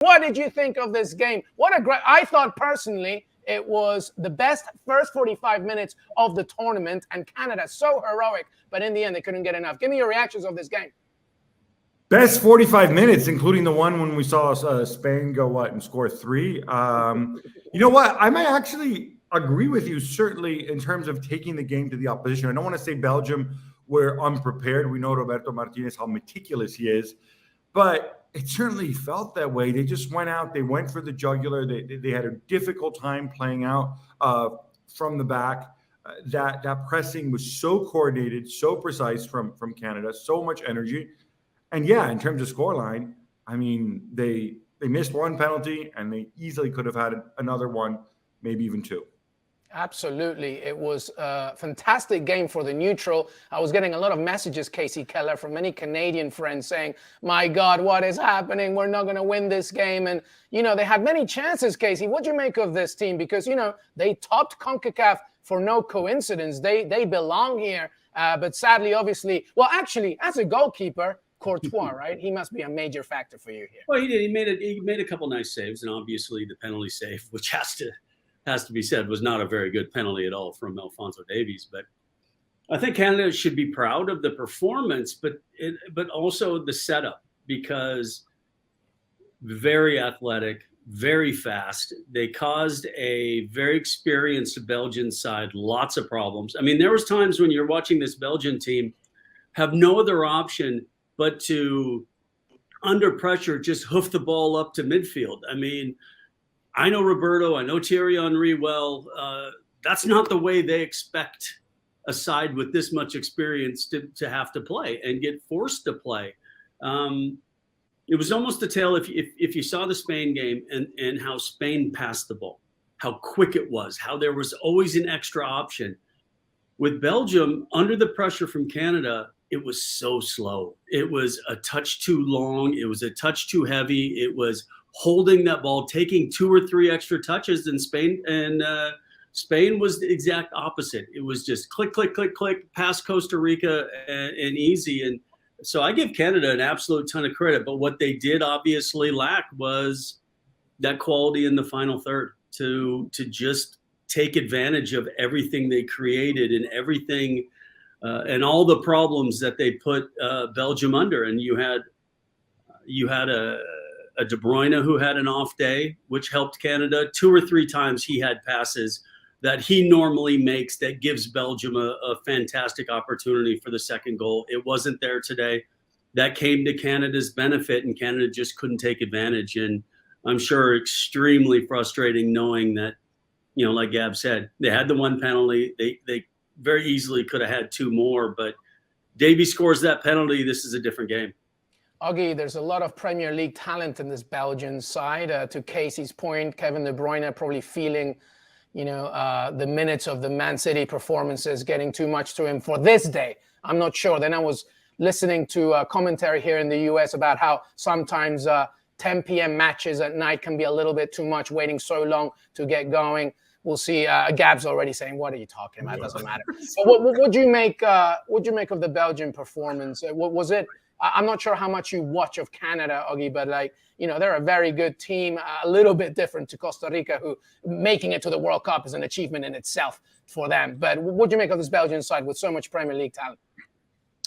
What did you think of this game? I thought personally it was the best first 45 minutes of the tournament, and Canada so heroic, but in the end they couldn't get enough. Give me your reactions of this game. Best 45 minutes, including the one when we saw Spain go and score 3. You know what? I might actually agree with you, certainly, in terms of taking the game to the opposition. I don't want to say Belgium were unprepared. We know Roberto Martinez, how meticulous he is. But it certainly felt that way. They just went out. They went for the jugular. They had a difficult time playing out from the back. That pressing was so coordinated, so precise from Canada, so much energy. And yeah, in terms of scoreline, I mean, they missed one penalty and they easily could have had another one, maybe even 2. Absolutely. It was a fantastic game for the neutral. I was getting a lot of messages, Kasey Keller, from many Canadian friends saying, my God, what is happening? We're not going to win this game. And, they had many chances, Kasey. What do you make of this team? Because, they topped CONCACAF for no coincidence. They belong here. But sadly, obviously, well, actually, as a goalkeeper, Courtois, right? He must be a major factor for you here. Well, he did. He made a couple nice saves, and obviously the penalty save, which has to be said, was not a very good penalty at all from Alphonso Davies. But I think Canada should be proud of the performance, but also the setup, because very athletic, very fast. They caused a very experienced Belgian side lots of problems. I mean, there was times when you're watching this Belgian team have no other option but to, under pressure, just hoof the ball up to midfield. I mean, I know Roberto, I know Thierry Henry well. That's not the way they expect a side with this much experience to have to play and get forced to play. It was almost a tale if you saw the Spain game and how Spain passed the ball, how quick it was, how there was always an extra option. With Belgium, under the pressure from Canada, it was so slow. It was a touch too long. It was a touch too heavy. It was holding that ball, taking 2 or 3 extra touches in Spain. And Spain was the exact opposite. It was just click, click, click, click, past Costa Rica and easy. And so I give Canada an absolute ton of credit. But what they did obviously lack was that quality in the final third to just take advantage of everything they created and everything and all the problems that they put Belgium under. And you had a De Bruyne who had an off day, which helped Canada. 2 or 3 times he had passes that he normally makes that gives Belgium a fantastic opportunity for the second goal. It wasn't there today. That came to Canada's benefit, and Canada just couldn't take advantage. And I'm sure extremely frustrating knowing that, like Gab said, they had the 1 penalty. They very easily could have had 2 more, but Davy scores that penalty. This is a different game. Augie, there's a lot of Premier League talent in this Belgian side. To Casey's point, Kevin De Bruyne probably feeling, the minutes of the Man City performances getting too much to him for this day. I'm not sure. Then I was listening to a commentary here in the US about how sometimes 10 p.m. matches at night can be a little bit too much, waiting so long to get going. We'll see. Gab's already saying, "What are you talking about? It doesn't matter." So what would you make? What'd you make of the Belgian performance? What was it? I'm not sure how much you watch of Canada, Augie, but they're a very good team. A little bit different to Costa Rica, who making it to the World Cup is an achievement in itself for them. But what'd you make of this Belgian side with so much Premier League talent?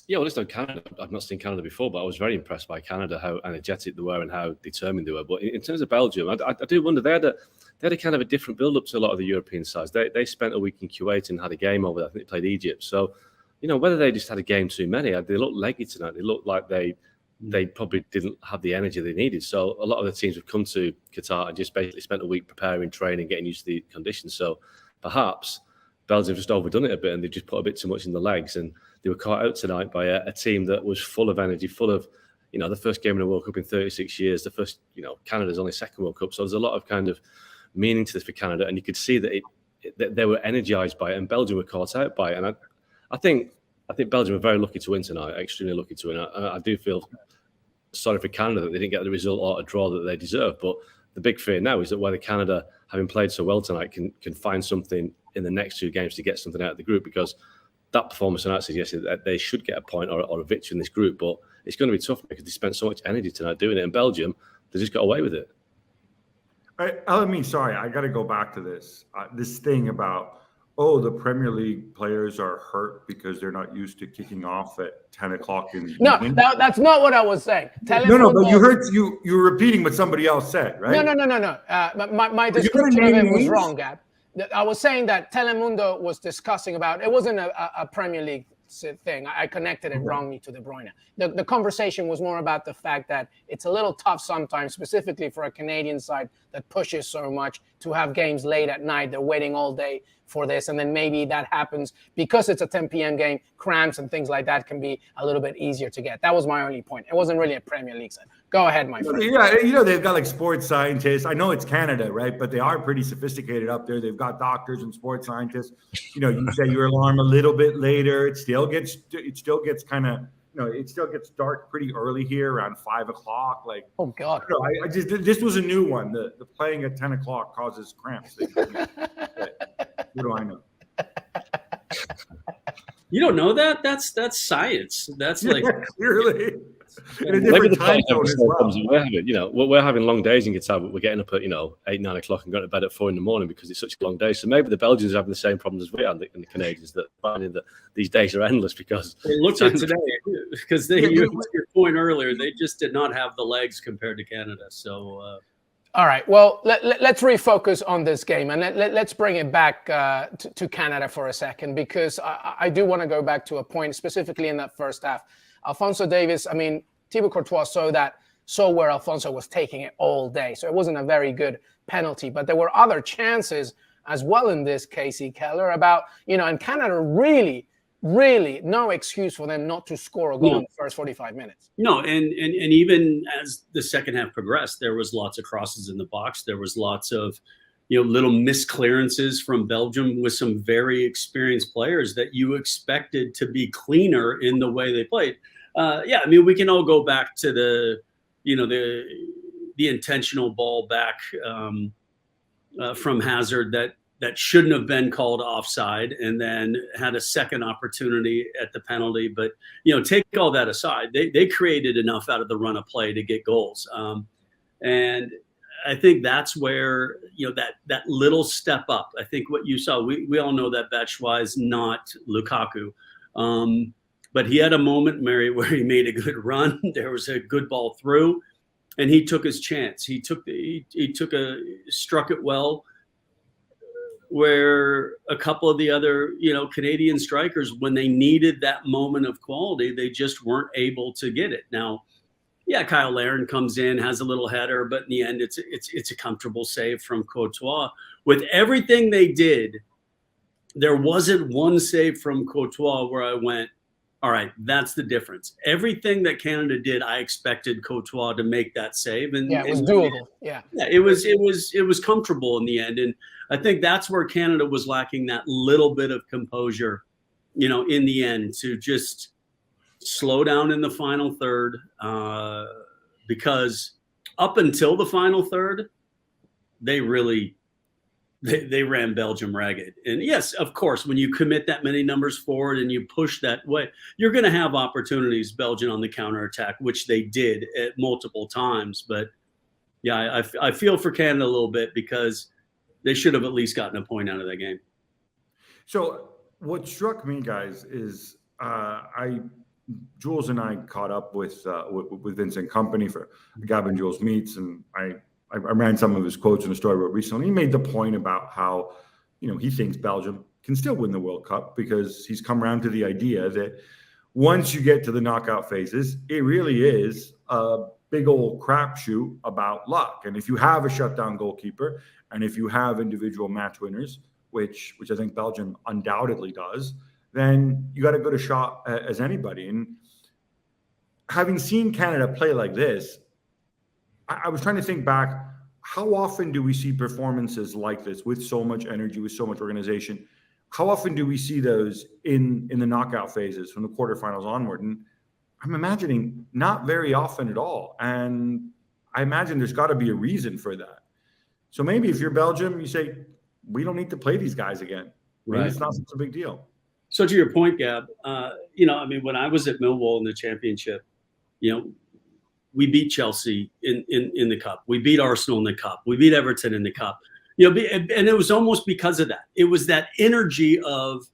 Yeah, well, listen, Canada, I've not seen Canada before, but I was very impressed by Canada, how energetic they were and how determined they were. But in terms of Belgium, I do wonder, they had a kind of a different build-up to a lot of the European sides. They spent a week in Kuwait and had a game over there. I think they played Egypt. So, whether they just had a game too many, they looked leggy tonight. They looked like they probably didn't have the energy they needed. So a lot of the teams have come to Qatar and just basically spent a week preparing, training, getting used to the conditions. So perhaps Belgium just overdone it a bit and they just put a bit too much in the legs. And they were caught out tonight by a team that was full of energy, full of, the first game in a World Cup in 36 years, the first, Canada's only second World Cup. So there's a lot of kind of meaning to this for Canada. And you could see that they were energized by it and Belgium were caught out by it. And I think Belgium were very lucky to win tonight, extremely lucky to win. I do feel sorry for Canada that they didn't get the result or a draw that they deserve. But the big fear now is that whether Canada, having played so well tonight, can find something in the next 2 games to get something out of the group, because that performance tonight suggested that they should get a point or a victory in this group. But it's going to be tough because they spent so much energy tonight doing it. And Belgium, they just got away with it. Sorry, I got to go back to this. This thing about, the Premier League players are hurt because they're not used to kicking off at 10 o'clock in the evening. No, that's not what I was saying. No, but you were repeating what somebody else said, right? No. My description of it was wrong, Gab. I was saying that Telemundo was discussing about, it wasn't a Premier League thing. I connected it wrongly to De Bruyne. The conversation was more about the fact that it's a little tough sometimes, specifically for a Canadian side that pushes so much, to have games late at night. They're waiting all day for this, and then maybe that happens because it's a 10 p.m. game. Cramps and things like that can be a little bit easier to get. That was my only point. It wasn't really a Premier League side. Go ahead, my friend. Yeah, they've got like sports scientists. I know it's Canada, right? But they are pretty sophisticated up there. They've got doctors and sports scientists. You set your alarm a little bit later. It still gets kind of, it still gets dark pretty early here around 5 o'clock. Like, oh God, this was a new one. The playing at 10 o'clock causes cramps. What do I know? You don't know that? That's science. That's like clearly. In a Maybe different time zone as well. We're having long days in Qatar, but we're getting up at 8, 9 o'clock and going to bed at 4 in the morning because it's such a long day. So maybe the Belgians are having the same problems as we are, and the Canadians, that finding that these days are endless because they looked at today because your point earlier, they just did not have the legs compared to Canada. So. All right. Well, let's refocus on this game, and let's bring it back to Canada for a second, because I do want to go back to a point specifically in that first half. Alphonso Davies, Thibaut Courtois saw where Alphonso was taking it all day. So it wasn't a very good penalty, but there were other chances as well in this, Kasey Keller, about, and Canada really no excuse for them not to score a goal in the first 45 minutes. No, and even as the second half progressed, there was lots of crosses in the box. There was lots of, little misclearances from Belgium with some very experienced players that you expected to be cleaner in the way they played. We can all go back to the intentional ball back from Hazard that shouldn't have been called offside, and then had a second opportunity at the penalty. But, take all that aside, they created enough out of the run of play to get goals. And I think that's where, that little step up, I think what you saw, we all know that Batshuayi is not Lukaku. But he had a moment, Mary, where he made a good run. There was a good ball through, and he took his chance. He struck it well, where a couple of the other, Canadian strikers, when they needed that moment of quality, they just weren't able to get it. Now, Kyle Larin comes in, has a little header, but in the end, it's a comfortable save from Courtois. With everything they did, there wasn't one save from Courtois where I went, all right, that's the difference. Everything that Canada did, I expected Courtois to make that save, and it was doable. It was comfortable in the end, and I think that's where Canada was lacking that little bit of composure, in the end, to just slow down in the final third, because up until the final third, they ran Belgium ragged. And yes, of course, when you commit that many numbers forward and you push that way, you're going to have opportunities, Belgium, on the counterattack, which they did at multiple times. But I feel for Canada a little bit, because they should have at least gotten a point out of that game. So what struck me, guys, is Jules and I caught up with Vincent Kompany for Gab and Jules Meets, and I ran some of his quotes in a story I wrote recently. He made the point about how, he thinks Belgium can still win the World Cup, because he's come around to the idea that once you get to the knockout phases, it really is a big old crapshoot about luck. And if you have a shutdown goalkeeper, and if you have individual match winners, which I think Belgium undoubtedly does, then you got a good a shot as anybody. And having seen Canada play like this, I was trying to think back, how often do we see performances like this with so much energy, with so much organization? How often do we see those in the knockout phases from the quarterfinals onward? And I'm imagining not very often at all. And I imagine there's got to be a reason for that. So maybe if you're Belgium, you say, we don't need to play these guys again. Maybe It's not such a big deal. So to your point, Gab, when I was at Millwall in the championship, we beat Chelsea in the cup. We beat Arsenal in the cup. We beat Everton in the cup. And it was almost because of that. It was that energy of,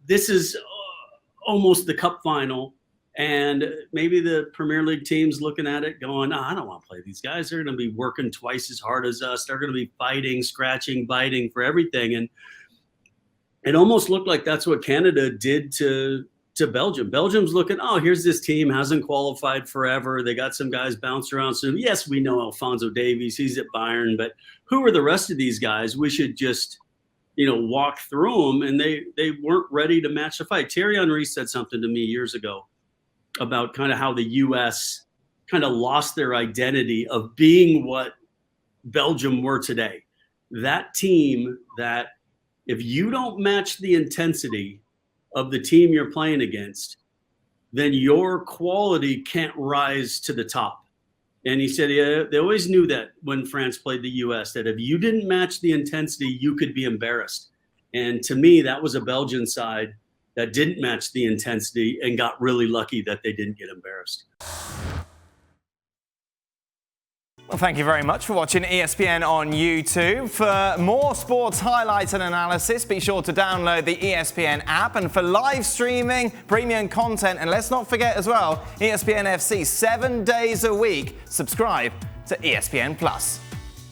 this is almost the cup final. And maybe the Premier League team's looking at it going, I don't want to play these guys. They're going to be working twice as hard as us. They're going to be fighting, scratching, biting for everything. And it almost looked like that's what Canada did to Belgium. Belgium's looking, here's this team, hasn't qualified forever. They got some guys bounce around. So yes, we know Alphonso Davies, he's at Bayern, but who are the rest of these guys? We should just, walk through them. And they weren't ready to match the fight. Thierry Henry said something to me years ago about kind of how the U.S. kind of lost their identity of being what Belgium were today. That team that if you don't match the intensity of the team you're playing against, then your quality can't rise to the top. And he said, they always knew that when France played the U.S., that if you didn't match the intensity, you could be embarrassed. And to me, that was a Belgian side that didn't match the intensity and got really lucky that they didn't get embarrassed. Well, thank you very much for watching ESPN on YouTube. For more sports highlights and analysis, be sure to download the ESPN app. And for live streaming, premium content, and let's not forget as well, ESPN FC 7 days a week. Subscribe to ESPN Plus.